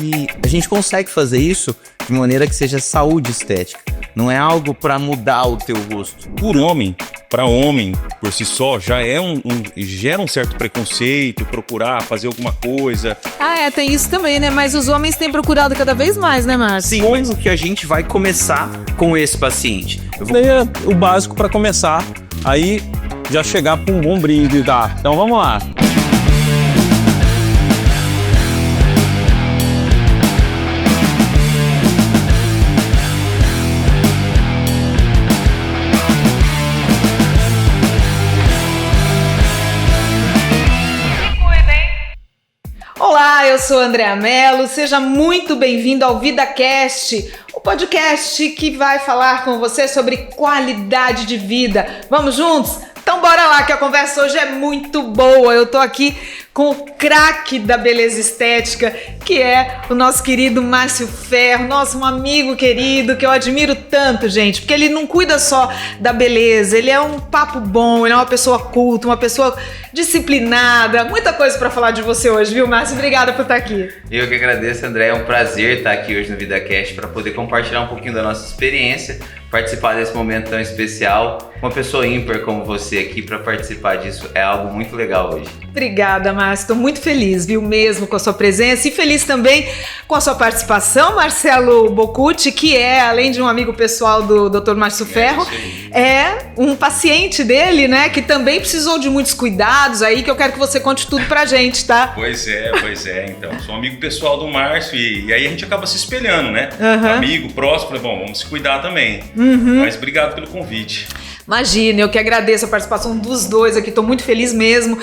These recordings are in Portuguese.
E a gente consegue fazer isso de maneira que seja saúde estética. Não é algo para mudar o teu rosto. Para homem, por si só, já gera um certo preconceito, procurar fazer alguma coisa. Tem isso também, né? Mas os homens têm procurado cada vez mais, né, Márcio? Sim, o que a gente vai começar com esse paciente. Daí é o básico para começar, aí já chegar para um bom brinde, tá? Então vamos lá. Olá, eu sou Andréa Mello, seja muito bem-vindo ao VidaCast, o podcast que vai falar com você sobre qualidade de vida. Vamos juntos? Então bora lá que a conversa hoje é muito boa. Eu tô aqui com o craque da beleza estética, que é o nosso querido Márcio Ferro, nosso amigo querido, que eu admiro tanto, gente, porque ele não cuida só da beleza, ele é um papo bom, ele é uma pessoa culta, uma pessoa disciplinada, muita coisa pra falar de você hoje, viu, Márcio? Obrigada por estar aqui. Eu que agradeço, André, é um prazer estar aqui hoje no VidaCast para poder compartilhar um pouquinho da nossa experiência, participar desse momento tão especial. Uma pessoa ímpar como você aqui para participar disso é algo muito legal hoje. Obrigada, Márcio. Estou muito feliz, viu, mesmo com a sua presença e feliz também com a sua participação, Marcelo Bocucci, que é, além de um amigo pessoal do Dr. Márcio Ferro, é um paciente dele, né, que também precisou de muitos cuidados aí, que eu quero que você conte tudo pra gente, tá? Pois é. Então, sou amigo pessoal do Márcio e aí a gente acaba se espelhando, né? Amigo, próximo, bom, vamos se cuidar também. Mas obrigado pelo convite. Imagina, eu que agradeço a participação dos dois aqui, estou muito feliz mesmo.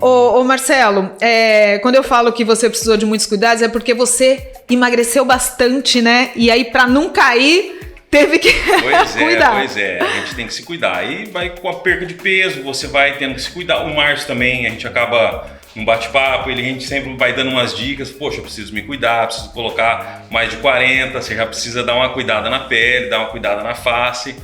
Ô Marcelo, quando eu falo que você precisou de muitos cuidados é porque você emagreceu bastante, né? E aí, para não cair, teve que cuidar. Pois é, a gente tem que se cuidar. Aí vai com a perca de peso, você vai tendo que se cuidar. O Márcio também, a gente acaba num bate-papo, a gente sempre vai dando umas dicas. Poxa, eu preciso me cuidar, preciso colocar mais de 40, você já precisa dar uma cuidada na pele, dar uma cuidada na face.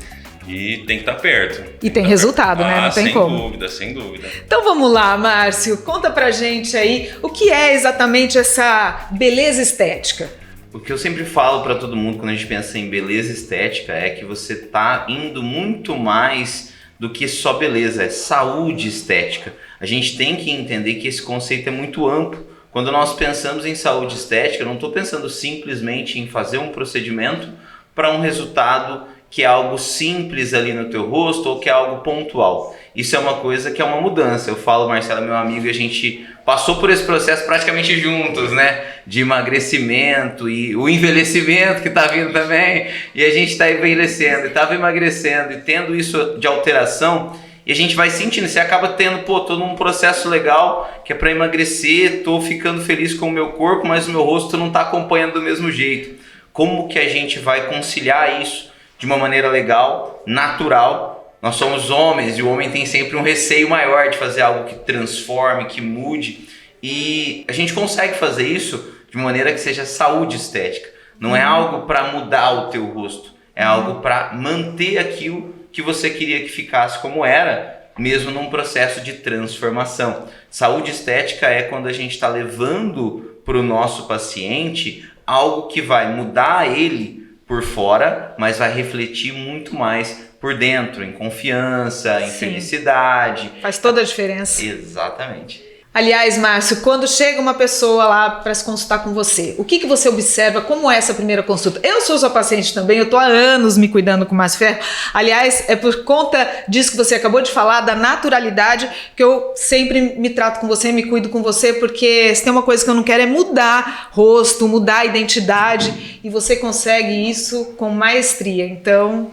E tem que estar perto. E tem resultado, né? Não tem como. Sem dúvida. Então vamos lá, Márcio. Conta pra gente aí o que é exatamente essa beleza estética. O que eu sempre falo para todo mundo quando a gente pensa em beleza estética é que você tá indo muito mais do que só beleza, é saúde estética. A gente tem que entender que esse conceito é muito amplo. Quando nós pensamos em saúde estética, eu não estou pensando simplesmente em fazer um procedimento para um resultado que é algo simples ali no teu rosto ou que é algo pontual. Isso é uma coisa que é uma mudança. Eu falo, Marcelo, meu amigo, e a gente passou por esse processo praticamente juntos, né? De emagrecimento e o envelhecimento que tá vindo também. E a gente tá envelhecendo e tava emagrecendo e tendo isso de alteração. E a gente vai sentindo, você acaba tendo, tô num processo legal que é para emagrecer, tô ficando feliz com o meu corpo, mas o meu rosto não tá acompanhando do mesmo jeito. Como que a gente vai conciliar isso de uma maneira legal, natural? Nós somos homens e o homem tem sempre um receio maior de fazer algo que transforme, que mude. E a gente consegue fazer isso de maneira que seja saúde estética. Não é algo para mudar o teu rosto, é algo para manter aquilo que você queria que ficasse como era, mesmo num processo de transformação. Saúde estética é quando a gente está levando para o nosso paciente algo que vai mudar ele por fora, mas vai refletir muito mais por dentro, em confiança, em felicidade. Faz toda a diferença. Exatamente. Aliás, Márcio, quando chega uma pessoa lá para se consultar com você, o que você observa? Como é essa primeira consulta? Eu sou sua paciente também, eu estou há anos me cuidando com o Márcio Ferro. Aliás, é por conta disso que você acabou de falar, da naturalidade, que eu sempre me trato com você, me cuido com você, porque se tem uma coisa que eu não quero é mudar rosto, mudar identidade, e você consegue isso com maestria. Então,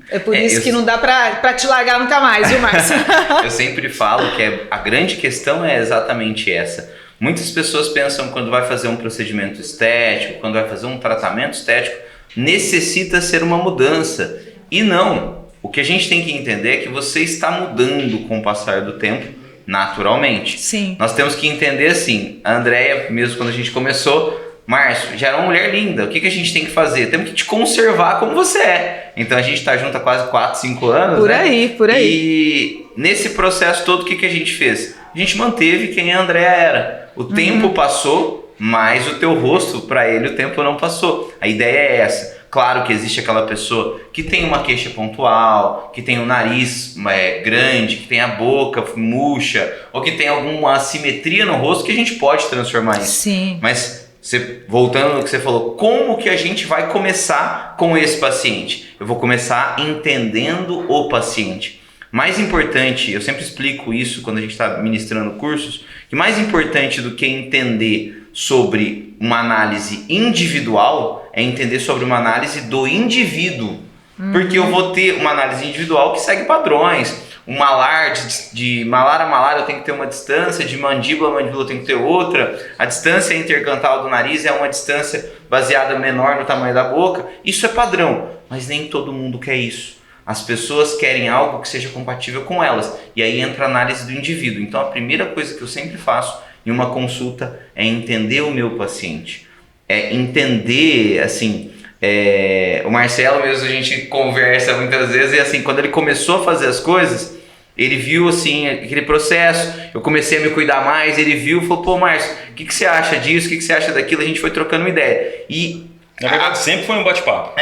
é por isso que não dá pra te largar nunca mais, viu, Márcio? Eu sempre falo que a grande questão é exatamente essa. Muitas pessoas pensam quando vai fazer um procedimento estético, quando vai fazer um tratamento estético, necessita ser uma mudança. E não. O que a gente tem que entender é que você está mudando com o passar do tempo naturalmente. Sim. Nós temos que entender assim, a Andréia, mesmo quando a gente começou, Márcio, já era uma mulher linda, o que a gente tem que fazer? Temos que te conservar como você é. Então a gente está junto há quase 4, 5 anos, Por aí. E nesse processo todo, o que a gente fez? A gente manteve quem a Andréia era. O tempo passou, mas o teu rosto, para ele, o tempo não passou. A ideia é essa. Claro que existe aquela pessoa que tem uma queixa pontual, que tem o nariz grande, que tem a boca murcha, ou que tem alguma assimetria no rosto que a gente pode transformar isso. Sim. Mas, voltando no que você falou, como que a gente vai começar com esse paciente? Eu vou começar entendendo o paciente. Mais importante, eu sempre explico isso quando a gente está ministrando cursos, que mais importante do que entender sobre uma análise individual é entender sobre uma análise do indivíduo. Porque eu vou ter uma análise individual que segue padrões. Um malar, de malar a malar eu tenho que ter uma distância, de mandíbula a mandíbula eu tenho que ter outra. A distância intercantal do nariz é uma distância baseada menor no tamanho da boca. Isso é padrão, mas nem todo mundo quer isso. As pessoas querem algo que seja compatível com elas. E aí entra a análise do indivíduo. Então a primeira coisa que eu sempre faço em uma consulta é entender o meu paciente. É entender, assim... o Marcelo mesmo, a gente conversa muitas vezes, e assim, quando ele começou a fazer as coisas, ele viu assim, aquele processo, eu comecei a me cuidar mais, ele viu e falou, pô Márcio, o que você acha disso, o que você acha daquilo, a gente foi trocando uma ideia. E na verdade, sempre foi um bate-papo.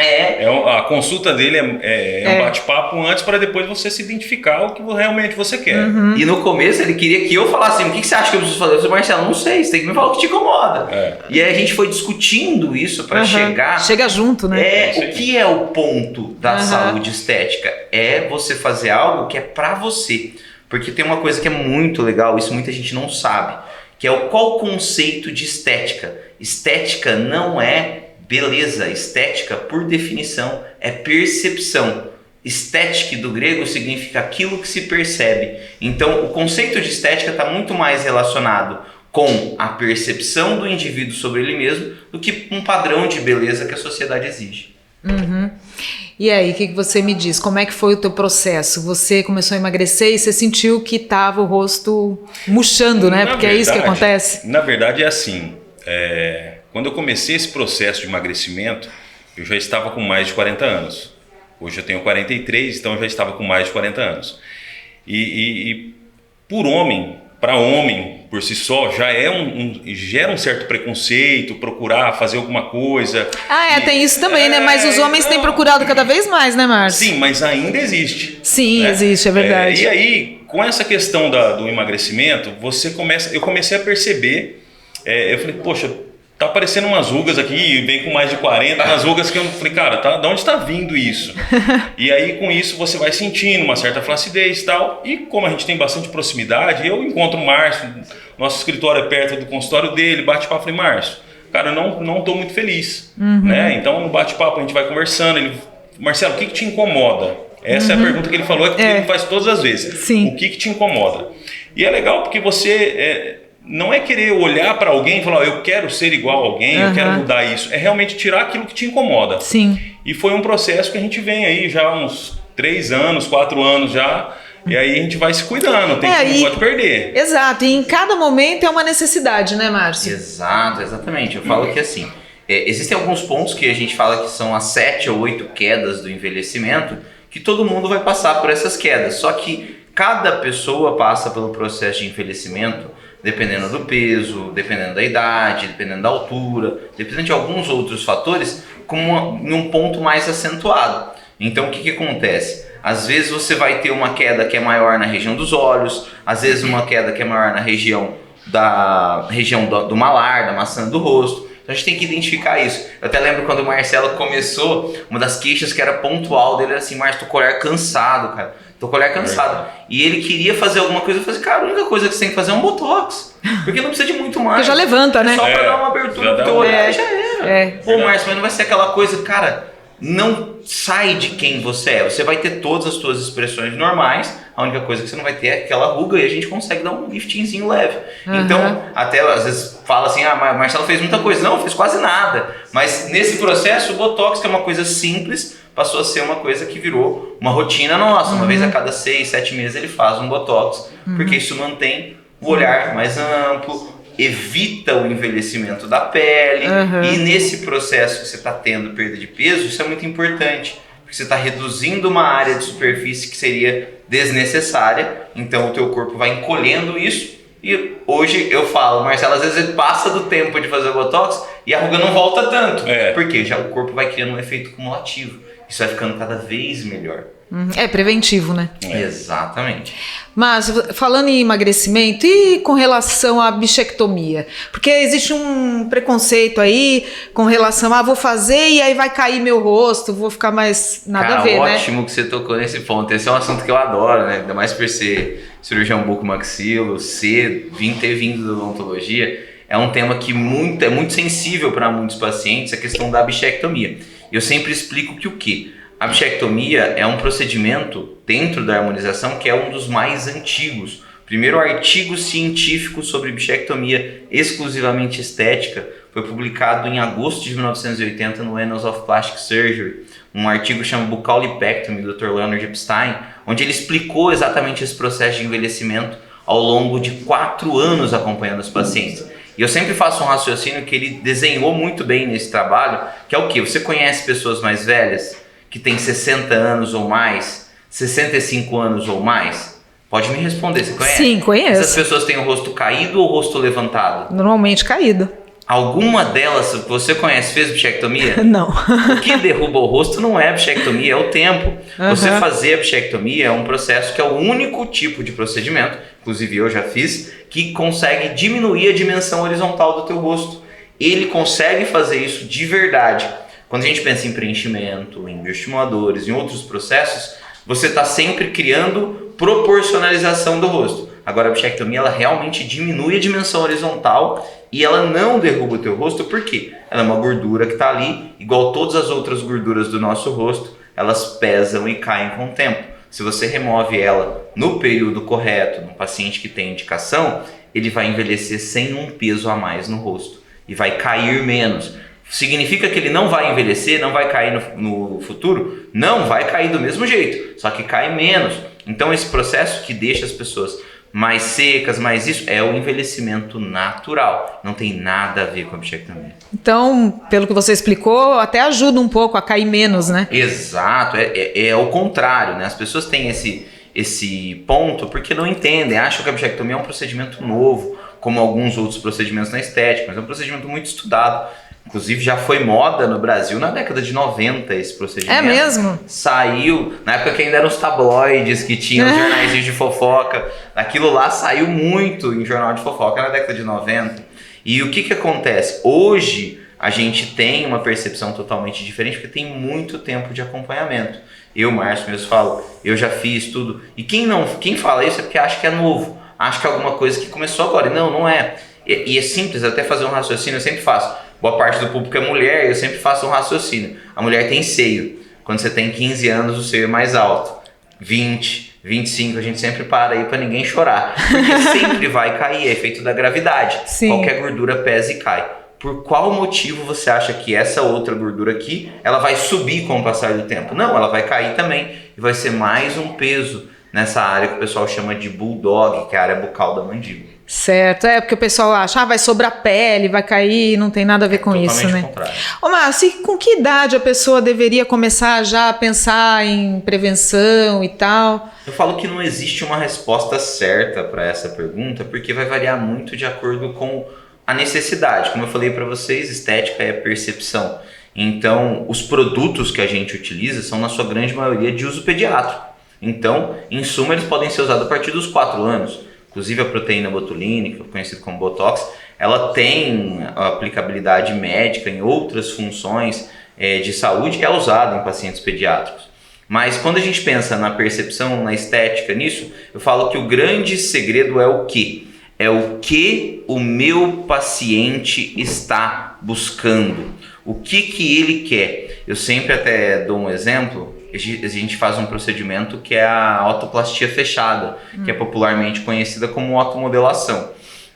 A consulta dele é um bate-papo antes para depois você se identificar o que realmente você quer. E no começo ele queria que eu falasse assim, o que você acha que eu preciso fazer? Eu falei, Marcelo, não sei, você tem que me falar o que te incomoda. E aí a gente foi discutindo isso para chegar... Chega junto, né? O que é o ponto da saúde estética? É você fazer algo que é para você. Porque tem uma coisa que é muito legal, isso muita gente não sabe, que é qual o conceito de estética. Estética não é beleza, estética, por definição, é percepção. Estética do grego significa aquilo que se percebe. Então, o conceito de estética está muito mais relacionado com a percepção do indivíduo sobre ele mesmo do que um padrão de beleza que a sociedade exige. E aí, o que você me diz? Como é que foi o teu processo? Você começou a emagrecer e você sentiu que estava o rosto murchando, né? Porque é isso que acontece? Na verdade, é assim... Quando eu comecei esse processo de emagrecimento, eu já estava com mais de 40 anos. Hoje eu tenho 43, então eu já estava com mais de 40 anos. E para homem, por si só, gera um certo preconceito, procurar fazer alguma coisa. Tem isso também, né? Mas os homens têm procurado cada vez mais, né, Márcio? Sim, mas ainda existe. Sim, existe, é verdade. E aí, com essa questão do emagrecimento, eu comecei a perceber, eu falei, poxa, tá aparecendo umas rugas aqui, vem com mais de 40, umas rugas que eu falei, cara, de onde está vindo isso? E aí com isso você vai sentindo uma certa flacidez e tal, e como a gente tem bastante proximidade, eu encontro o Márcio, nosso escritório é perto do consultório dele, bate-papo, falei, Márcio, cara, eu não tô muito feliz, né? Então no bate-papo a gente vai conversando, Marcelo, o que te incomoda? Essa é a pergunta que ele falou, que ele faz todas as vezes. Sim. O que te incomoda? E é legal porque você... não é querer olhar para alguém e falar, eu quero ser igual a alguém, eu quero mudar isso. É realmente tirar aquilo que te incomoda. Sim. E foi um processo que a gente vem aí já há uns 3 anos, 4 anos já. E aí a gente vai se cuidando, não pode perder. Exato, e em cada momento é uma necessidade, né, Márcio? Exato, exatamente. Eu falo que assim, existem alguns pontos que a gente fala que são as 7 ou 8 quedas do envelhecimento, que todo mundo vai passar por essas quedas. Só que cada pessoa passa pelo processo de envelhecimento dependendo do peso, dependendo da idade, dependendo da altura, dependendo de alguns outros fatores, num ponto mais acentuado. Então o que acontece? Às vezes você vai ter uma queda que é maior na região dos olhos, às vezes uma queda que é maior na região do malar, da maçã do rosto. Então a gente tem que identificar isso. Eu até lembro quando o Marcelo começou, uma das queixas que era pontual dele era assim, Márcio, tô com o olhar cansado, cara. Tô com o olhar cansado. E ele queria fazer alguma coisa, eu falei, cara, a única coisa que você tem que fazer é um botox. Porque não precisa de muito mais. Porque já levanta, né? Só pra dar uma abertura pro teu olhar e já era. Pô, Márcio, mas não vai ser aquela coisa, cara, não sai de quem você é. Você vai ter todas as suas expressões normais, a única coisa que você não vai ter é aquela ruga e a gente consegue dar um liftingzinho leve. Então, até às vezes fala assim, Marcelo fez muita coisa. Não, fez quase nada. Mas nesse processo, o botox, que é uma coisa simples, passou a ser uma coisa que virou uma rotina nossa. Uma vez a cada 6, 7 meses ele faz um botox, porque isso mantém o olhar mais amplo, evita o envelhecimento da pele. E nesse processo que você está tendo perda de peso, isso é muito importante, porque você está reduzindo uma área de superfície que seria desnecessária, então o teu corpo vai encolhendo isso E hoje eu falo, Marcelo, às vezes ele passa do tempo de fazer o Botox e a ruga não volta tanto. Porque já o corpo vai criando um efeito cumulativo. Isso vai ficando cada vez melhor. É preventivo, né? Exatamente. Mas falando em emagrecimento e com relação à bichectomia, porque existe um preconceito aí com relação a vou fazer e aí vai cair meu rosto, vou ficar mais nada a ver, né? Ótimo que você tocou nesse ponto. Esse é um assunto que eu adoro, né? Ainda mais por ser cirurgião bucomaxilo, ter vindo da odontologia, é um tema que é muito sensível para muitos pacientes, a questão da bichectomia. Eu sempre explico que o quê? A bichectomia é um procedimento dentro da harmonização que é um dos mais antigos. O primeiro artigo científico sobre bichectomia exclusivamente estética foi publicado em agosto de 1980 no Annals of Plastic Surgery, um artigo chamado Buccal Lipectomy, do Dr. Leonard Epstein, onde ele explicou exatamente esse processo de envelhecimento ao longo de 4 anos acompanhando os pacientes. E eu sempre faço um raciocínio que ele desenhou muito bem nesse trabalho, que é o quê? Você conhece pessoas mais velhas que têm 60 anos ou mais, 65 anos ou mais? Pode me responder, você conhece? Sim, conheço. Essas pessoas têm o rosto caído ou o rosto levantado? Normalmente caído. Alguma delas que você conhece fez bichectomia? Não. O que derruba o rosto não é a bichectomia, é o tempo. Você fazer a bichectomia é um processo que é o único tipo de procedimento, inclusive eu já fiz, que consegue diminuir a dimensão horizontal do teu rosto. Ele consegue fazer isso de verdade. Quando a gente pensa em preenchimento, em bioestimuladores, em outros processos, você está sempre criando proporcionalização do rosto. Agora a bichectomia ela realmente diminui a dimensão horizontal e ela não derruba o teu rosto, por quê? Ela é uma gordura que está ali, igual todas as outras gorduras do nosso rosto, elas pesam e caem com o tempo. Se você remove ela no período correto, no paciente que tem indicação, ele vai envelhecer sem um peso a mais no rosto e vai cair menos. Significa que ele não vai envelhecer, não vai cair no futuro? Não, vai cair do mesmo jeito, só que cai menos. Então esse processo que deixa as pessoas mais secas, mais isso, é o envelhecimento natural. Não tem nada a ver com a bichectomia. Então, pelo que você explicou, até ajuda um pouco a cair menos, né? Exato, é o contrário, né? As pessoas têm esse ponto porque não entendem, acham que a bichectomia é um procedimento novo, como alguns outros procedimentos na estética, mas é um procedimento muito estudado. Inclusive já foi moda no Brasil na década de 90 esse procedimento. É mesmo? Saiu, na época que ainda eram os tabloides que tinham os jornaizinhos de fofoca. Aquilo lá saiu muito em jornal de fofoca na década de 90. E o que acontece? Hoje a gente tem uma percepção totalmente diferente porque tem muito tempo de acompanhamento. Eu, Márcio, mesmo falo, eu já fiz tudo. E quem fala isso é porque acha que é novo. Acha que é alguma coisa que começou agora. E não é. E é simples, até fazer um raciocínio eu sempre faço. Boa parte do público é mulher, eu sempre faço um raciocínio. A mulher tem seio. Quando você tem 15 anos, o seio é mais alto. 20, 25, a gente sempre para aí para ninguém chorar. Porque sempre vai cair, é efeito da gravidade. Sim. Qualquer gordura pesa e cai. Por qual motivo você acha que essa outra gordura aqui, ela vai subir com o passar do tempo? Não, ela vai cair também. E vai ser mais um peso nessa área que o pessoal chama de bulldog, que é a área bucal da mandíbula. Certo, porque o pessoal acha, vai sobrar pele, vai cair, não tem nada a ver com isso, né? Ô Márcio, e com que idade a pessoa deveria começar já a pensar em prevenção e tal? Eu falo que não existe uma resposta certa para essa pergunta, porque vai variar muito de acordo com a necessidade. Como eu falei para vocês, estética é percepção. Então, os produtos que a gente utiliza são, na sua grande maioria, de uso pediátrico. Então, em suma, eles podem ser usados a partir dos 4 anos. Inclusive a proteína botulínica, conhecida como Botox, ela tem aplicabilidade médica em outras funções de saúde e é usada em pacientes pediátricos. Mas quando a gente pensa na percepção, na estética, nisso, eu falo que o grande segredo é o quê? É o que o meu paciente está buscando. O que ele quer? Eu sempre até dou um exemplo. A gente faz um procedimento que é a otoplastia fechada, que é popularmente conhecida como otomodelação,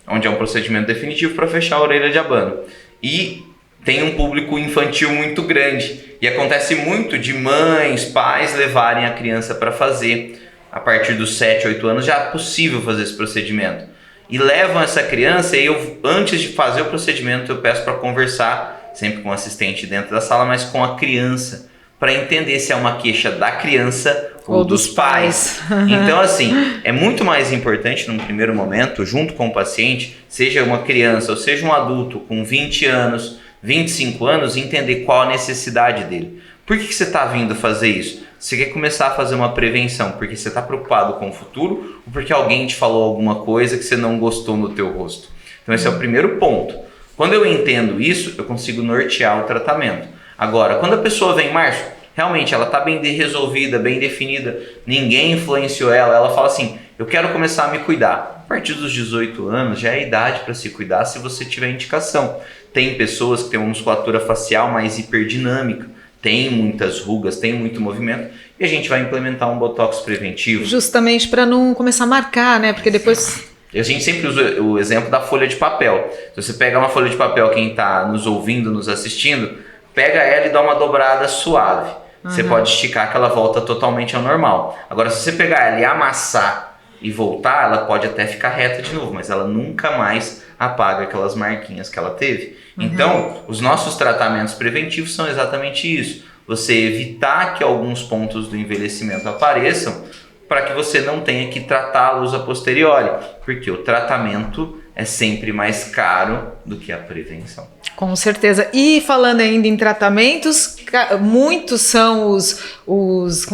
onde é um procedimento definitivo para fechar a orelha de abano. E tem um público infantil muito grande. E acontece muito de mães, pais levarem a criança para fazer. A partir dos 7, 8 anos já é possível fazer esse procedimento. E levam essa criança e antes de fazer o procedimento eu peço para conversar, sempre com o assistente dentro da sala, mas com a criança, para entender se é uma queixa da criança ou dos pais. Então, assim, é muito mais importante num primeiro momento, junto com o paciente, seja uma criança ou seja um adulto com 20 anos, 25 anos, entender qual a necessidade dele. Por que você está vindo fazer isso? Você quer começar a fazer uma prevenção porque você está preocupado com o futuro ou porque alguém te falou alguma coisa que você não gostou no teu rosto? Então esse é o primeiro ponto. Quando eu entendo isso, eu consigo nortear o tratamento. Agora, quando a pessoa vem, Márcio, realmente ela está bem resolvida, bem definida, ninguém influenciou ela fala assim, eu quero começar a me cuidar. A partir dos 18 anos já é a idade para se cuidar se você tiver indicação. Tem pessoas que têm uma musculatura facial mais hiperdinâmica, tem muitas rugas, tem muito movimento, e a gente vai implementar um botox preventivo. Justamente para não começar a marcar, né? Porque depois... A gente sempre usa o exemplo da folha de papel. Se você pegar uma folha de papel, quem está nos ouvindo, nos assistindo, pega ela e dá uma dobrada suave. Você pode esticar que ela volta totalmente ao normal. Agora, se você pegar ela e amassar e voltar, ela pode até ficar reta de novo, mas ela nunca mais apaga aquelas marquinhas que ela teve. Então, os nossos tratamentos preventivos são exatamente isso. Você evitar que alguns pontos do envelhecimento apareçam para que você não tenha que tratá-los a posteriori, porque o tratamento é sempre mais caro do que a prevenção. Com certeza. E falando ainda em tratamentos, muitos são os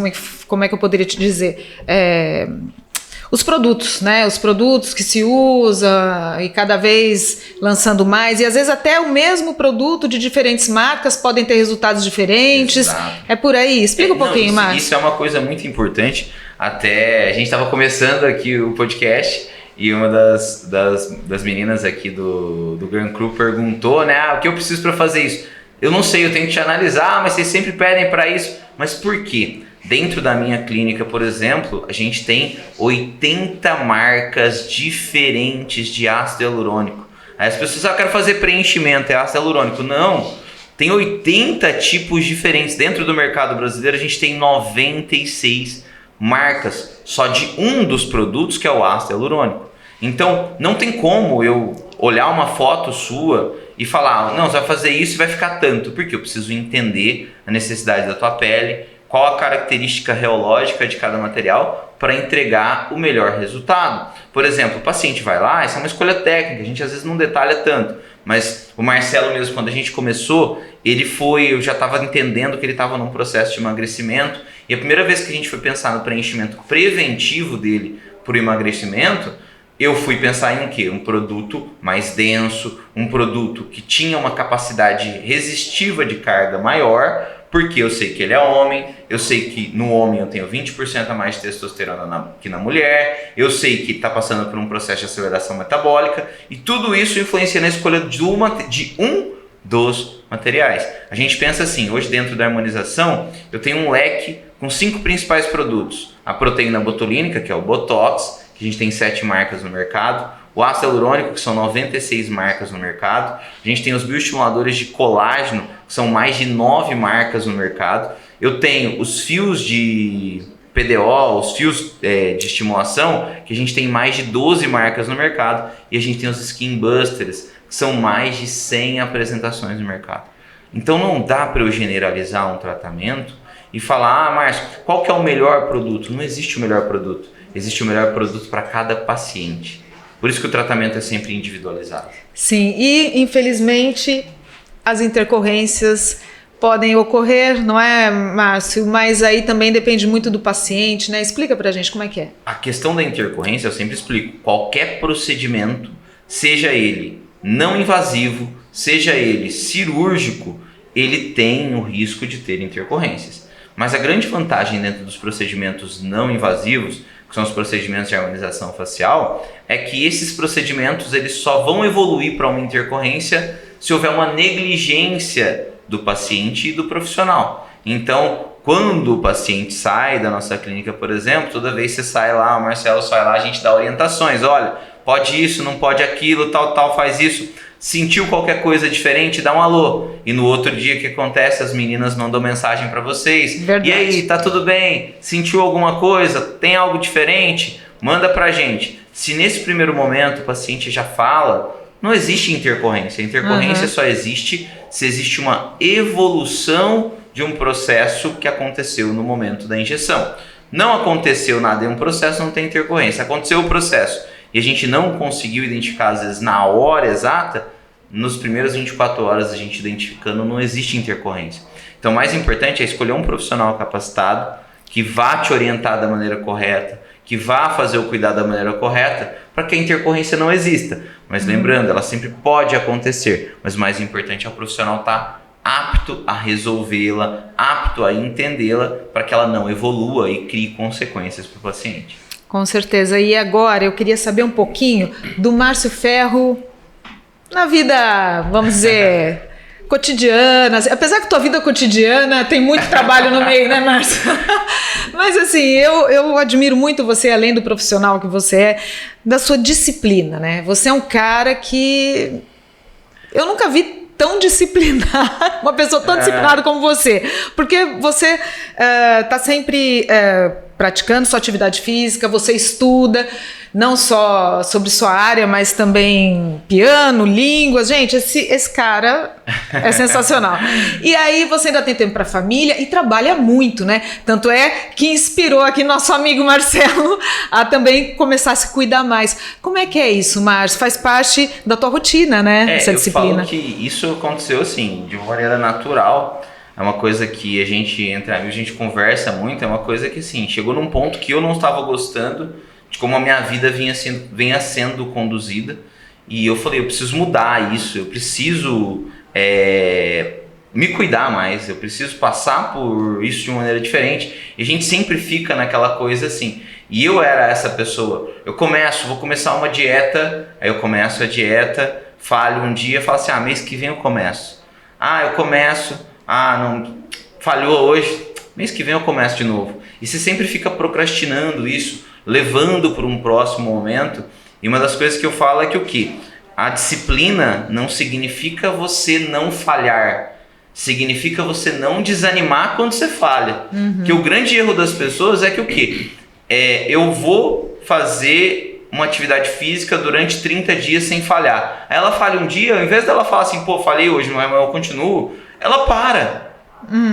como é que eu poderia te dizer? Os produtos, né? Os produtos que se usa e cada vez lançando mais. E às vezes até o mesmo produto de diferentes marcas podem ter resultados diferentes. Exato. É por aí. Explica um pouquinho, Márcio. Isso é uma coisa muito importante. Até a gente estava começando aqui o podcast e uma das meninas aqui do Grand Cru perguntou, né? O que eu preciso para fazer isso? Eu não sei, eu tenho que te analisar, mas vocês sempre pedem para isso. Mas por quê? Dentro da minha clínica, por exemplo, a gente tem 80 marcas diferentes de ácido hialurônico. Aí as pessoas, eu quero fazer preenchimento, é ácido hialurônico. Não, tem 80 tipos diferentes. Dentro do mercado brasileiro, a gente tem 96 marcas só de um dos produtos, que é o ácido hialurônico. Então, não tem como eu olhar uma foto sua e falar, não, você vai fazer isso e vai ficar tanto. Porque eu preciso entender a necessidade da tua pele, qual a característica reológica de cada material para entregar o melhor resultado. Por exemplo, o paciente vai lá, essa é uma escolha técnica, a gente às vezes não detalha tanto, mas o Marcelo mesmo, quando a gente começou, eu já estava entendendo que ele estava num processo de emagrecimento, e a primeira vez que a gente foi pensar no preenchimento preventivo dele para o emagrecimento, eu fui pensar em quê? Um produto mais denso, um produto que tinha uma capacidade resistiva de carga maior, porque eu sei que ele é homem, eu sei que no homem eu tenho 20% a mais de testosterona que na mulher, eu sei que está passando por um processo de aceleração metabólica, e tudo isso influencia na escolha de um dos materiais. A gente pensa assim, hoje dentro da harmonização, eu tenho um leque com 5 principais produtos. A proteína botulínica, que é o Botox, que a gente tem 7 marcas no mercado. O ácido hialurônico, que são 96 marcas no mercado. A gente tem os bioestimuladores de colágeno, que são mais de 9 marcas no mercado. Eu tenho os fios de PDO, os fios de estimulação, que a gente tem mais de 12 marcas no mercado. E a gente tem os Skin Busters, que são mais de 100 apresentações no mercado. Então não dá para eu generalizar um tratamento e falar, Márcio, qual que é o melhor produto? Não existe o melhor produto. Existe o melhor produto para cada paciente. Por isso que o tratamento é sempre individualizado. Sim, e infelizmente as intercorrências podem ocorrer, não é, Márcio? Mas aí também depende muito do paciente, né? Explica pra gente como é que é. A questão da intercorrência, eu sempre explico. Qualquer procedimento, seja ele não invasivo, seja ele cirúrgico, ele tem o risco de ter intercorrências. Mas a grande vantagem dentro dos procedimentos não invasivos, que são os procedimentos de harmonização facial, é que esses procedimentos eles só vão evoluir para uma intercorrência se houver uma negligência do paciente e do profissional. Então, quando o paciente sai da nossa clínica, por exemplo, toda vez que você sai lá, o Marcelo sai lá, a gente dá orientações. Olha, pode isso, não pode aquilo, tal, faz isso. Sentiu qualquer coisa diferente, dá um alô. E no outro dia, o que acontece? As meninas mandam mensagem para vocês. Verdade. E aí, tá tudo bem? Sentiu alguma coisa? Tem algo diferente? Manda pra gente. Se nesse primeiro momento o paciente já fala, não existe intercorrência. A intercorrência só existe se existe uma evolução de um processo que aconteceu no momento da injeção. Não aconteceu nada em um processo, não tem intercorrência. Aconteceu o processo e a gente não conseguiu identificar, às vezes, na hora exata, nos primeiros 24 horas a gente identificando, não existe intercorrência. Então, o mais importante é escolher um profissional capacitado que vá te orientar da maneira correta, que vá fazer o cuidado da maneira correta, para que a intercorrência não exista. Mas lembrando, ela sempre pode acontecer, mas o mais importante é o profissional estar apto a resolvê-la, apto a entendê-la, para que ela não evolua e crie consequências para o paciente. Com certeza. E agora eu queria saber um pouquinho do Márcio Ferro na vida, vamos dizer, cotidiana. Apesar que tua vida cotidiana tem muito trabalho no meio, né, Márcio? Mas assim, eu admiro muito você, além do profissional que você é, da sua disciplina, né? Você é um cara que eu nunca vi tão disciplinado, uma pessoa tão disciplinada como você, porque você está sempre praticando sua atividade física, você estuda não só sobre sua área, mas também piano, línguas. Gente, esse cara é sensacional. E aí você ainda tem tempo para a família e trabalha muito, né? Tanto é que inspirou aqui nosso amigo Marcelo a também começar a se cuidar mais. Como é que é isso, Márcio? Faz parte da tua rotina, né? Essa disciplina. Eu falo que isso aconteceu assim, de uma maneira natural. É uma coisa que a gente, entre amigos, a gente conversa muito. É uma coisa que, assim, chegou num ponto que eu não estava gostando de como a minha vida vinha sendo conduzida. E eu falei, eu preciso mudar isso, eu preciso me cuidar mais, eu preciso passar por isso de uma maneira diferente. E a gente sempre fica naquela coisa assim. E eu era essa pessoa. Vou começar uma dieta, aí eu começo a dieta, falho um dia, falo assim, mês que vem eu começo. Eu começo, não, falhou hoje, mês que vem eu começo de novo. E você sempre fica procrastinando isso, levando para um próximo momento. E uma das coisas que eu falo é que o quê? A disciplina não significa você não falhar, significa você não desanimar quando você falha. Que o grande erro das pessoas é que o quê? Eu vou fazer uma atividade física durante 30 dias sem falhar. Aí ela falha um dia, ao invés dela falar assim, falhei hoje, mas eu continuo, ela para.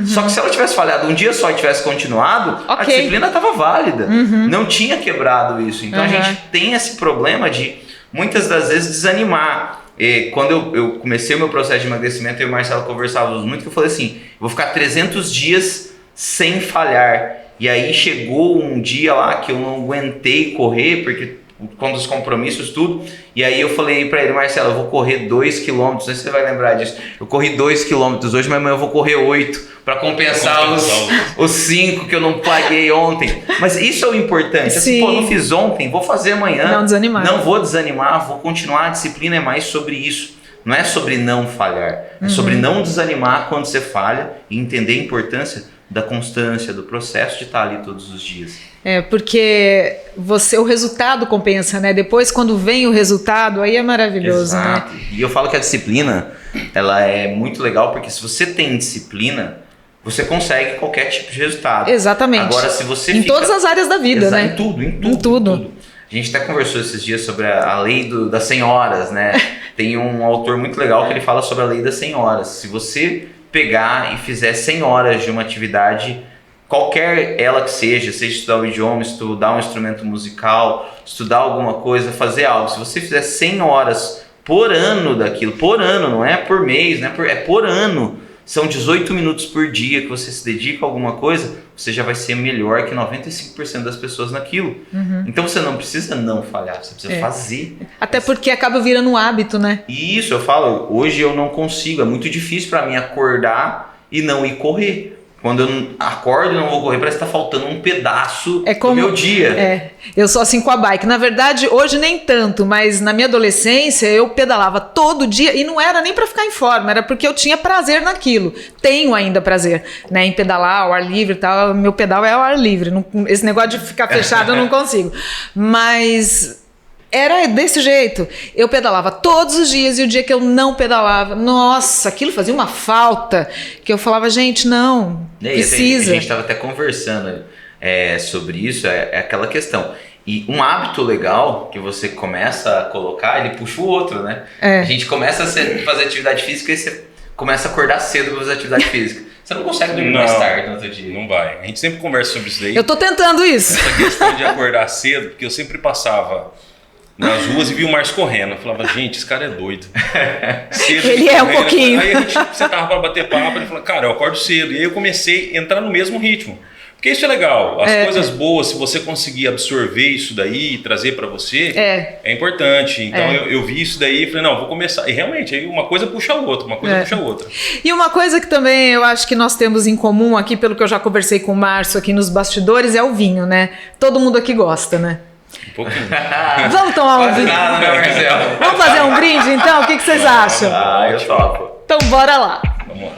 Só que se ela tivesse falhado um dia só e tivesse continuado, a disciplina estava válida. Não tinha quebrado isso. Então a gente tem esse problema de muitas das vezes desanimar. Quando eu comecei o meu processo de emagrecimento, eu e o Marcelo conversávamos muito, que eu falei assim, eu vou ficar 300 dias sem falhar. E aí chegou um dia lá que eu não aguentei correr, porque com os compromissos, tudo. E aí eu falei pra ele, Marcelo, eu vou correr 2 km, não sei se você vai lembrar disso. Eu corri 2 km hoje, mas amanhã eu vou correr 8 para compensar os 5 que eu não paguei ontem. Mas isso é o importante. Assim, não fiz ontem, vou fazer amanhã. Não desanimar. Não vou desanimar, vou continuar. A disciplina é mais sobre isso. Não é sobre não falhar. É sobre não desanimar quando você falha e entender a importância da constância, do processo de estar ali todos os dias. Porque o resultado compensa, né? Depois, quando vem o resultado, aí é maravilhoso. Exato. Né? E eu falo que a disciplina, ela é muito legal, porque se você tem disciplina, você consegue qualquer tipo de resultado. Exatamente. Agora, se você em todas as áreas da vida, né? Em tudo. A gente até conversou esses dias sobre a lei das 100 horas, né? Tem um autor muito legal que ele fala sobre a lei das 100 horas. Se você pegar e fizer 100 horas de uma atividade, qualquer ela que seja estudar um idioma, estudar um instrumento musical, estudar alguma coisa, fazer algo, se você fizer 100 horas por ano daquilo, por ano, não é por mês, né? É por ano, são 18 minutos por dia que você se dedica a alguma coisa, você já vai ser melhor que 95% das pessoas naquilo. Então você não precisa não falhar, você precisa fazer. Até porque acaba virando um hábito, né? Isso, eu falo, hoje eu não consigo, é muito difícil para mim acordar e não ir correr. Quando eu acordo e não vou correr, parece que tá faltando um pedaço do meu dia. Eu sou assim com a bike. Na verdade, hoje nem tanto, mas na minha adolescência eu pedalava todo dia e não era nem para ficar em forma, era porque eu tinha prazer naquilo. Tenho ainda prazer, né, em pedalar ao ar livre e tal. Meu pedal é ao ar livre. Esse negócio de ficar fechado eu não consigo. Mas era desse jeito. Eu pedalava todos os dias e o dia que eu não pedalava, nossa, aquilo fazia uma falta que eu falava, gente, não, precisa. A gente estava até conversando sobre isso, aquela questão. E um hábito legal que você começa a colocar, ele puxa o outro, né? A gente começa a fazer atividade física e você começa a acordar cedo para fazer atividade física. Você não consegue dormir mais tarde no outro dia. Não vai. A gente sempre conversa sobre isso daí. Eu tô tentando isso. Essa questão de acordar cedo, porque eu sempre passava nas ruas e via o Márcio correndo. Eu falava, gente, esse cara é doido. Cedo, ele é um pouquinho. Aí a gente sentava pra bater papo, ele falou, cara, eu acordo cedo. E aí eu comecei a entrar no mesmo ritmo. Porque isso é legal. As coisas boas, se você conseguir absorver isso daí e trazer pra você, é importante. Então eu vi isso daí e falei, não, vou começar. E realmente, aí uma coisa puxa a outra, uma coisa puxa a outra. E uma coisa que também eu acho que nós temos em comum aqui, pelo que eu já conversei com o Márcio aqui nos bastidores, é o vinho, né? Todo mundo aqui gosta, né? Um pouquinho. Vamos tomar um vinho? Nada, né, Marcelo? Vamos fazer um brinde então? O que vocês acham? Eu topo. Então bora lá. Vamos lá.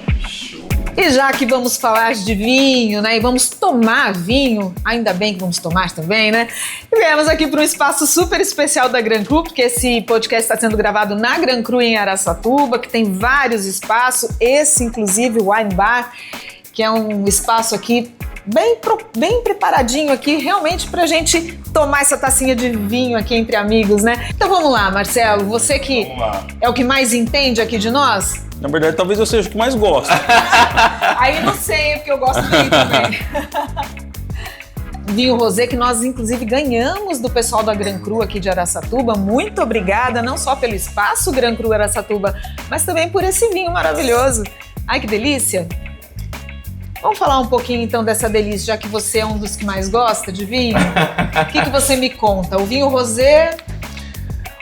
E já que vamos falar de vinho, né, e vamos tomar vinho, ainda bem que vamos tomar também, né? E viemos aqui para um espaço super especial da Gran Cru, porque esse podcast está sendo gravado na Gran Cru em Araçatuba, que tem vários espaços, esse inclusive o Wine Bar, que é um espaço aqui bem preparadinho aqui, realmente pra gente tomar essa tacinha de vinho aqui entre amigos, né? Então vamos lá, Marcelo, você que é o que mais entende aqui de nós? Na verdade, talvez eu seja o que mais gosto. Aí não sei, porque eu gosto bem também. Vinho rosé que nós, inclusive, ganhamos do pessoal da Gran Cru aqui de Araçatuba. Muito obrigada, não só pelo espaço Gran Cru Araçatuba, mas também por esse vinho maravilhoso. Ai, que delícia! Vamos falar um pouquinho, então, dessa delícia, já que você é um dos que mais gosta de vinho. O que você me conta? O vinho rosé...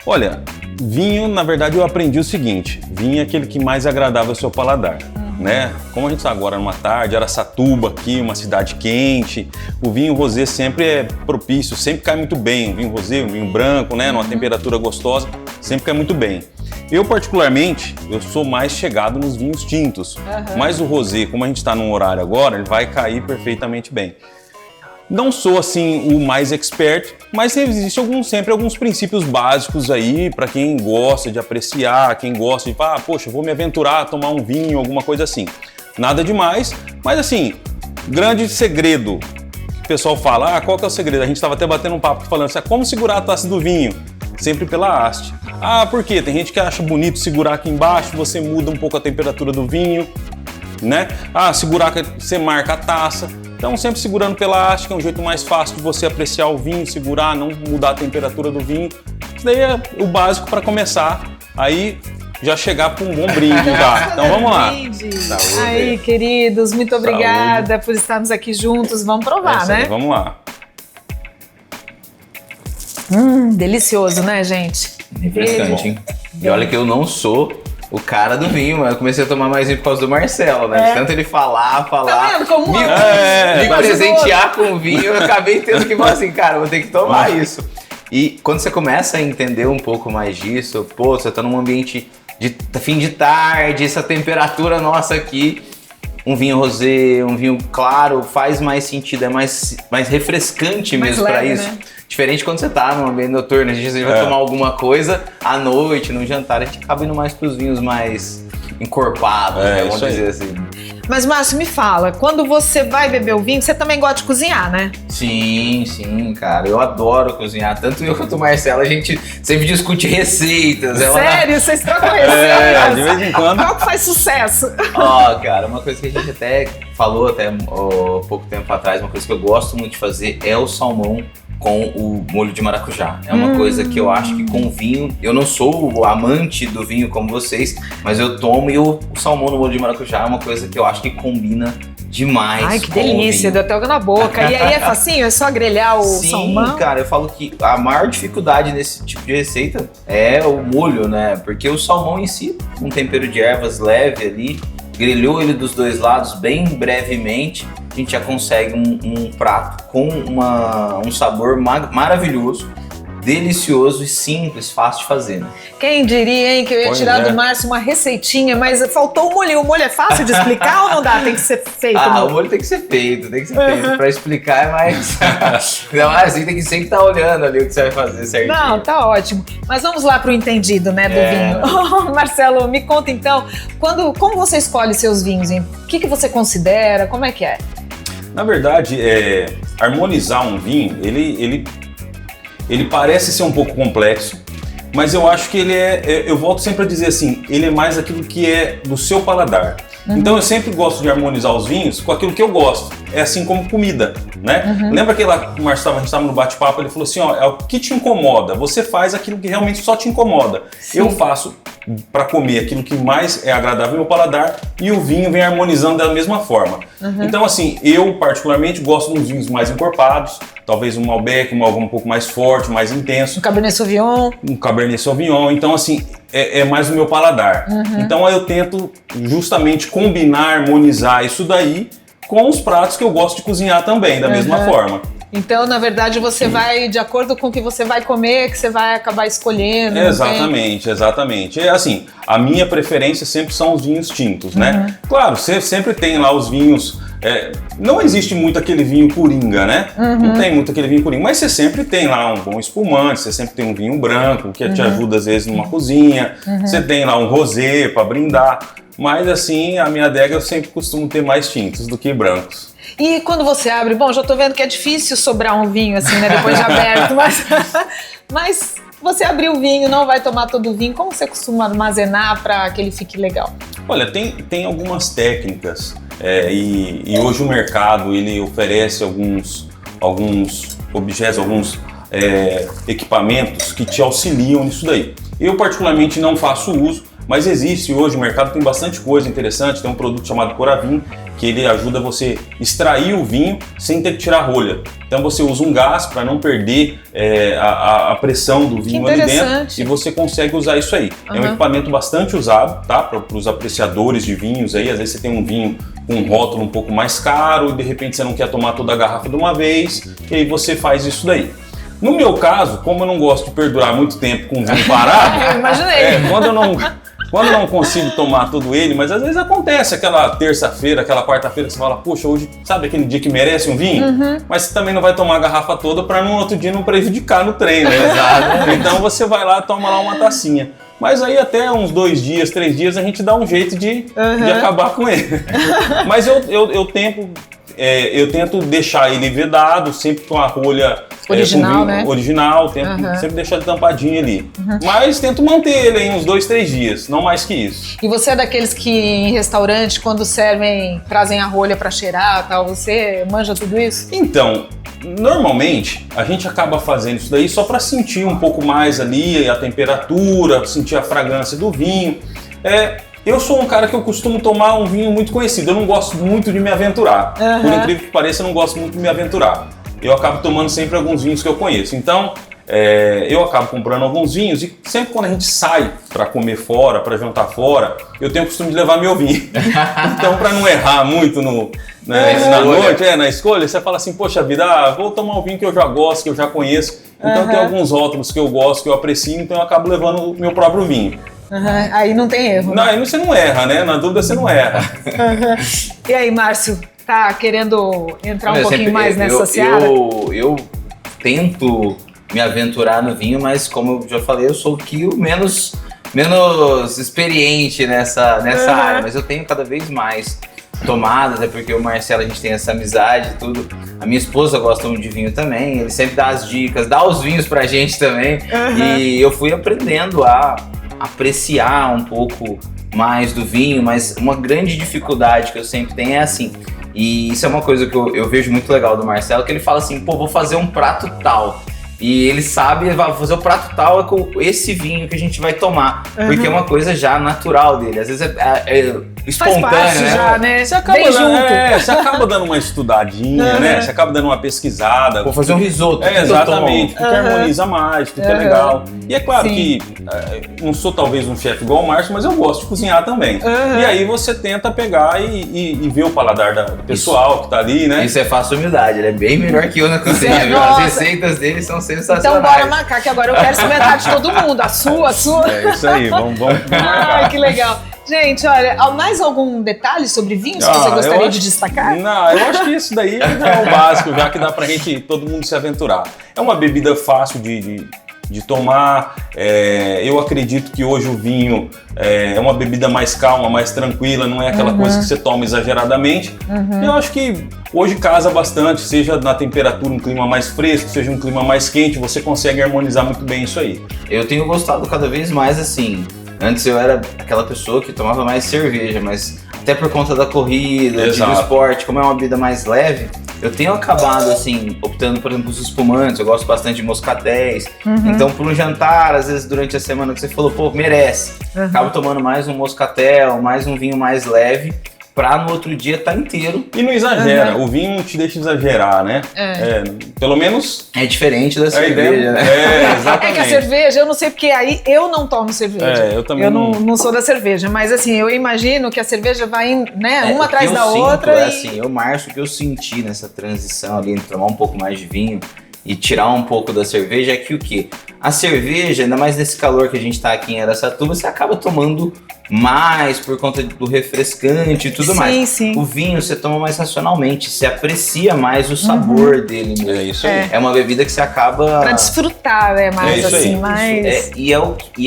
Olha, vinho, na verdade, eu aprendi o seguinte. Vinho é aquele que mais agradava o seu paladar, né? Como a gente está agora numa tarde, Araçatuba aqui, uma cidade quente, o vinho rosé sempre é propício, sempre cai muito bem. O vinho rosé, um vinho branco, né? Numa temperatura gostosa, sempre cai muito bem. Eu, particularmente, eu sou mais chegado nos vinhos tintos, mas o rosé, como a gente está num horário agora, ele vai cair perfeitamente bem. Não sou, assim, o mais expert, mas existe sempre alguns princípios básicos aí para quem gosta de apreciar, quem gosta de, poxa, vou me aventurar a tomar um vinho, alguma coisa assim. Nada demais, mas assim, grande segredo que o pessoal fala, qual que é o segredo? A gente estava até batendo um papo falando assim, como segurar a taça do vinho? Sempre pela haste. Por quê? Tem gente que acha bonito segurar aqui embaixo, você muda um pouco a temperatura do vinho, né? Segurar, você marca a taça. Então, sempre segurando pela haste, que é um jeito mais fácil de você apreciar o vinho, segurar, não mudar a temperatura do vinho. Isso daí é o básico para começar, aí já chegar com um bom brinde já. Então, vamos lá. Saúde. Aí, queridos, muito obrigada por estarmos aqui juntos. Vamos provar, né? Vamos lá. Delicioso, né, gente? Refrescante, hein? E olha que eu não sou o cara do vinho, mas eu comecei a tomar mais vinho por causa do Marcelo, né? De tanto ele falar, Tá vendo como me presentear com vinho, eu acabei tendo que falar assim, cara, vou ter que tomar isso. E quando você começa a entender um pouco mais disso, você tá num ambiente de fim de tarde, essa temperatura nossa aqui, um vinho rosé, um vinho claro, faz mais sentido, é mais refrescante mesmo para isso. Né? Diferente quando você tá num ambiente noturno, a gente vai tomar alguma coisa à noite, num jantar, a gente acaba indo mais pros vinhos mais encorpados, né? Vamos dizer assim. Mas, Márcio, me fala, quando você vai beber o vinho, você também gosta de cozinhar, né? Sim, cara, eu adoro cozinhar. Tanto eu quanto o Marcelo, a gente sempre discute receitas. Sério? Vocês trocam receitas? De vez em quando. Qual que faz sucesso? Cara, uma coisa que a gente até falou pouco tempo atrás, uma coisa que eu gosto muito de fazer é o salmão com o molho de maracujá. É uma coisa que eu acho que com vinho, eu não sou o amante do vinho como vocês, mas eu tomo e o salmão no molho de maracujá é uma coisa que eu acho que combina demais. Ai, que delícia, deu até água na boca. E aí é facinho? É só grelhar o salmão? Sim, cara, eu falo que a maior dificuldade nesse tipo de receita é o molho, né? Porque o salmão em si, um tempero de ervas leve ali, grelhou ele dos dois lados bem brevemente, a gente já consegue um prato com um sabor maravilhoso, delicioso e simples, fácil de fazer, né? Quem diria, hein, que eu ia tirar do Márcio uma receitinha, mas faltou o molho. O molho é fácil de explicar ou não dá? Tem que ser feito? O molho tem que ser feito. Pra explicar é mais... Não, assim tem que sempre estar olhando ali o que você vai fazer certinho. Não, tá ótimo. Mas vamos lá pro entendido, né, do vinho. Marcelo, me conta então, como você escolhe seus vinhos, hein? O que você considera? Como é que é? Na verdade, harmonizar um vinho, ele parece ser um pouco complexo, mas eu acho que ele eu volto sempre a dizer assim, ele é mais aquilo que é do seu paladar. Então eu sempre gosto de harmonizar os vinhos com aquilo que eu gosto. É assim como comida, né? Lembra que lá o Marcelo, a gente estava no bate-papo, ele falou assim, ó, é o que te incomoda. Você faz aquilo que realmente só te incomoda. Sim. Eu faço para comer aquilo que mais é agradável ao meu paladar e o vinho vem harmonizando da mesma forma. Então assim, eu particularmente gosto dos vinhos mais encorpados, talvez um Malbec, um algo um pouco mais forte, mais intenso. Um Cabernet Sauvignon. Um Cabernet Sauvignon, então assim, é mais o meu paladar. Então eu tento justamente combinar, harmonizar isso daí com os pratos que eu gosto de cozinhar também, da mesma forma. Então, na verdade, você vai de acordo com o que você vai comer, que você vai acabar escolhendo. Exatamente. É assim, a minha preferência sempre são os vinhos tintos, né? Claro, você sempre tem lá os vinhos... não existe muito aquele vinho coringa, né? Não tem muito aquele vinho coringa, mas você sempre tem lá um bom espumante, você sempre tem um vinho branco que te ajuda às vezes numa cozinha, você tem lá um rosé para brindar, mas assim, a minha adega eu sempre costumo ter mais tintos do que brancos. E quando você abre, bom, já tô vendo que é difícil sobrar um vinho assim, né, depois de aberto, mas você abriu o vinho, não vai tomar todo o vinho, como você costuma armazenar para que ele fique legal? Olha, tem algumas técnicas e hoje o mercado ele oferece alguns objetos, alguns equipamentos que te auxiliam nisso daí. Eu particularmente não faço uso, mas existe hoje, o mercado tem bastante coisa interessante, tem um produto chamado Coravin, que ele ajuda você a extrair o vinho sem ter que tirar a rolha. Então você usa um gás para não perder a pressão do vinho ali dentro e você consegue usar isso aí. É um equipamento bastante usado, tá? Para os apreciadores de vinhos aí, às vezes você tem um vinho com um rótulo um pouco mais caro e de repente você não quer tomar toda a garrafa de uma vez e aí você faz isso daí. No meu caso, como eu não gosto de perdurar muito tempo com o vinho parado, eu imaginei. Quando eu não consigo tomar todo ele, mas às vezes acontece aquela terça-feira, aquela quarta-feira que você fala, poxa, hoje, sabe aquele dia que merece um vinho? Mas você também não vai tomar a garrafa toda para no outro dia não prejudicar no treino, né? Exato. Então você vai lá e toma lá uma tacinha. Mas aí até uns 2 dias, 3 dias a gente dá um jeito de acabar com ele. Mas eu tento deixar ele vedado, sempre com a rolha original, né? Original, sempre deixar ele tampadinho ali. Mas tento manter ele aí uns 2, 3 dias, não mais que isso. E você é daqueles que em restaurante, quando servem, trazem a rolha para cheirar, tal, você manja tudo isso? Então, normalmente a gente acaba fazendo isso daí só para sentir um pouco mais ali a temperatura, sentir a fragrância do vinho. Eu sou um cara que eu costumo tomar um vinho muito conhecido, eu não gosto muito de me aventurar. Por incrível que pareça, eu não gosto muito de me aventurar. Eu acabo tomando sempre alguns vinhos que eu conheço. Então, eu acabo comprando alguns vinhos e sempre quando a gente sai para comer fora, para jantar fora, eu tenho o costume de levar meu vinho. Então, para não errar muito na noite, na escolha, você fala assim, poxa vida, vou tomar um vinho que eu já gosto, que eu já conheço. Então, tem alguns rótulos que eu gosto, que eu aprecio, então eu acabo levando o meu próprio vinho. Aí não tem erro. Não, aí você não erra, né? Na dúvida você não erra. E aí, Márcio, tá querendo entrar um pouquinho mais nessa seara? Eu tento me aventurar no vinho, mas como eu já falei, eu sou o menos experiente nessa área, mas eu tenho cada vez mais tomado, até porque o Marcelo, a gente tem essa amizade e tudo. A minha esposa gosta muito de vinho também, ele sempre dá as dicas, dá os vinhos pra gente também. E eu fui aprendendo a apreciar um pouco mais do vinho, mas uma grande dificuldade que eu sempre tenho é assim, e isso é uma coisa que eu vejo muito legal do Marcelo, que ele fala assim, pô, vou fazer um prato tal, e ele sabe, vai fazer o prato tal é com esse vinho que a gente vai tomar, porque é uma coisa já natural dele, às vezes é espontâneo, faz parte, né? Já, né? Você acaba dando uma estudadinha, né? Você acaba dando uma pesquisada. Vou fazer um risoto. Exatamente, porque harmoniza mais, fica legal. E é claro que não sou talvez um chefe igual o Márcio, mas eu gosto de cozinhar também. E aí você tenta pegar e ver o paladar do pessoal que tá ali, né? Isso é fácil humildade, ele é bem melhor que eu na cozinha, viu? As receitas dele são sensacionais. Então bora marcar, que agora eu quero experimentar de todo mundo, a sua. É isso aí, vamos Ai, que legal. Gente, olha, mais algum detalhe sobre vinhos que você gostaria de destacar? Não, eu acho que isso daí é o básico, já que dá pra gente, todo mundo se aventurar. É uma bebida fácil de tomar, eu acredito que hoje o vinho é uma bebida mais calma, mais tranquila, não é aquela coisa que você toma exageradamente. Eu acho que hoje casa bastante, seja na temperatura, um clima mais fresco, seja um clima mais quente, você consegue harmonizar muito bem isso aí. Eu tenho gostado cada vez mais assim. Antes eu era aquela pessoa que tomava mais cerveja, mas até por conta da corrida, do esporte, como é uma bebida mais leve, eu tenho acabado, assim, optando, por exemplo, os espumantes. Eu gosto bastante de moscatéis. Então, por um jantar, às vezes, durante a semana, que você falou, pô, merece. Acabo tomando mais um moscatel, mais um vinho mais leve, pra no outro dia tá inteiro. E não exagera, o vinho não te deixa exagerar, né? Pelo menos... É diferente da cerveja, né? Exatamente. É que a cerveja, eu não sei porque aí eu não tomo cerveja. Eu também não sou da cerveja, mas assim, eu imagino que a cerveja vai, né, uma atrás da outra. Assim, eu março o que eu senti nessa transição ali, entre tomar um pouco mais de vinho e tirar um pouco da cerveja, é que o quê? A cerveja, ainda mais nesse calor que a gente tá aqui em Araçatuba, você acaba tomando mais por conta do refrescante e tudo mais. Sim. O vinho você toma mais racionalmente, você aprecia mais o sabor dele mesmo. É isso aí. É uma bebida que você acaba... Pra desfrutar, né, mais assim, mais... E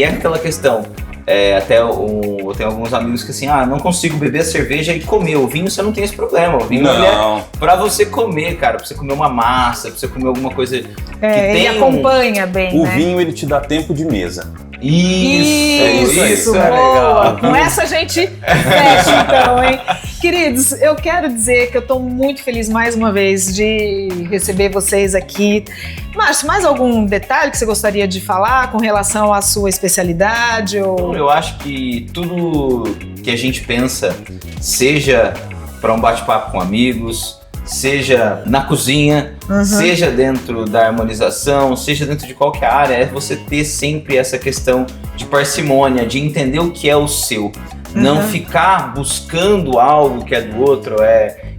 é aquela questão... eu tenho alguns amigos que assim, não consigo beber a cerveja e comer. O vinho você não tem esse problema. O vinho é pra você comer, cara. Pra você comer uma massa, pra você comer alguma coisa que ele acompanha bem, O né? vinho, ele te dá tempo de mesa. Isso é legal. Com essa a gente fecha então, hein? Queridos, eu quero dizer que eu tô muito feliz mais uma vez de receber vocês aqui. Márcio, mais algum detalhe que você gostaria de falar com relação à sua especialidade? Eu acho que tudo que a gente pensa, seja para um bate-papo com amigos, seja na cozinha, seja dentro da harmonização, seja dentro de qualquer área, é você ter sempre essa questão de parcimônia, de entender o que é o seu. Não ficar buscando algo que é do outro.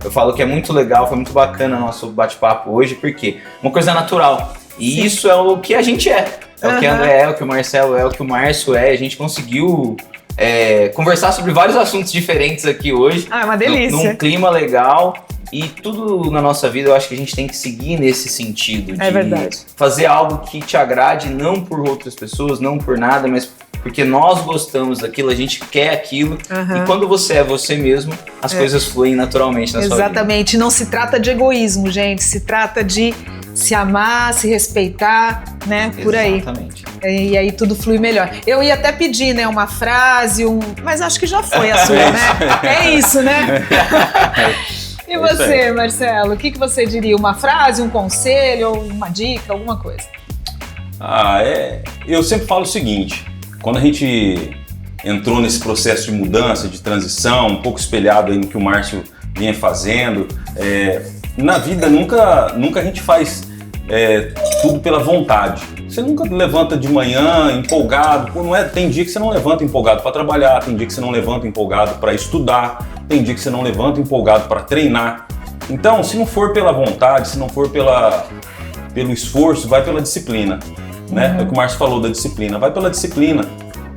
Eu falo que é muito legal, foi muito bacana o nosso bate-papo hoje, porque uma coisa é natural. E isso é o que a gente é. É o que a André é, o que o Marcelo é, o que o Márcio é. A gente conseguiu conversar sobre vários assuntos diferentes aqui hoje. É uma delícia. Num clima legal. E tudo na nossa vida eu acho que a gente tem que seguir nesse sentido. É verdade. Fazer algo que te agrade, não por outras pessoas, não por nada, mas porque nós gostamos daquilo, a gente quer aquilo. E quando você é você mesmo, as coisas fluem naturalmente na sua vida. Exatamente. Não se trata de egoísmo, gente. Se trata de se amar, se respeitar, né? Por aí. Exatamente. E aí tudo flui melhor. Eu ia até pedir, né, uma frase, mas acho que já foi a sua, né? É isso, né? E você, Marcelo, o que você diria? Uma frase, um conselho, uma dica, alguma coisa? Eu sempre falo o seguinte, quando a gente entrou nesse processo de mudança, de transição, um pouco espelhado aí no que o Márcio vinha fazendo, na vida nunca a gente faz tudo pela vontade. Você nunca levanta de manhã empolgado, tem dia que você não levanta empolgado para trabalhar, tem dia que você não levanta empolgado para estudar, tem dia que você não levanta empolgado para treinar. Então, se não for pela vontade, se não for pelo esforço, vai pela disciplina, né? É o que o Márcio falou da disciplina, vai pela disciplina,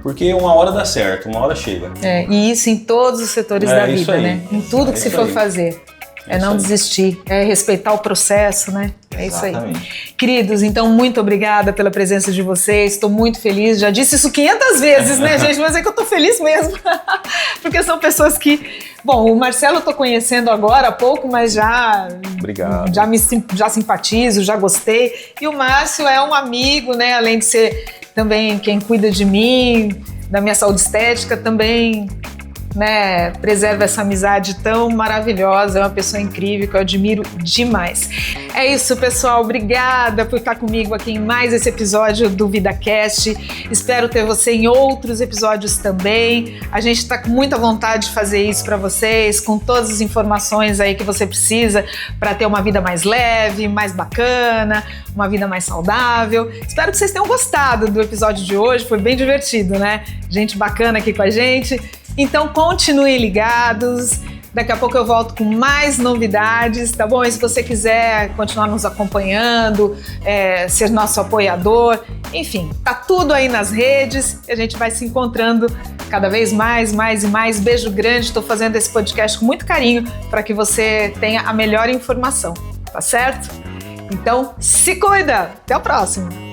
porque uma hora dá certo, uma hora chega. E isso em todos os setores da vida, aí. né? Em tudo que se for fazer. Não desistir, respeitar o processo, né? É isso aí. Queridos, então muito obrigada pela presença de vocês, estou muito feliz, já disse isso 500 vezes, né, gente? Mas é que eu tô feliz mesmo, porque são pessoas que... Bom, o Marcelo eu tô conhecendo agora há pouco, mas já... Obrigado. Já simpatizo, já gostei. E o Márcio é um amigo, né? Além de ser também quem cuida de mim, da minha saúde estética, também... né, preserva essa amizade tão maravilhosa, é uma pessoa incrível que eu admiro demais. É isso, pessoal, obrigada por estar comigo aqui em mais esse episódio do VidaCast. Espero ter você em outros episódios também. A gente está com muita vontade de fazer isso para vocês, com todas as informações aí que você precisa para ter uma vida mais leve, mais bacana, uma vida mais saudável. Espero que vocês tenham gostado do episódio de hoje, foi bem divertido, né? Gente bacana aqui com a gente. Então continuem ligados, daqui a pouco eu volto com mais novidades, tá bom? E se você quiser continuar nos acompanhando, ser nosso apoiador, enfim, tá tudo aí nas redes e a gente vai se encontrando cada vez mais e mais. Beijo grande, estou fazendo esse podcast com muito carinho para que você tenha a melhor informação, tá certo? Então se cuida, até o próximo!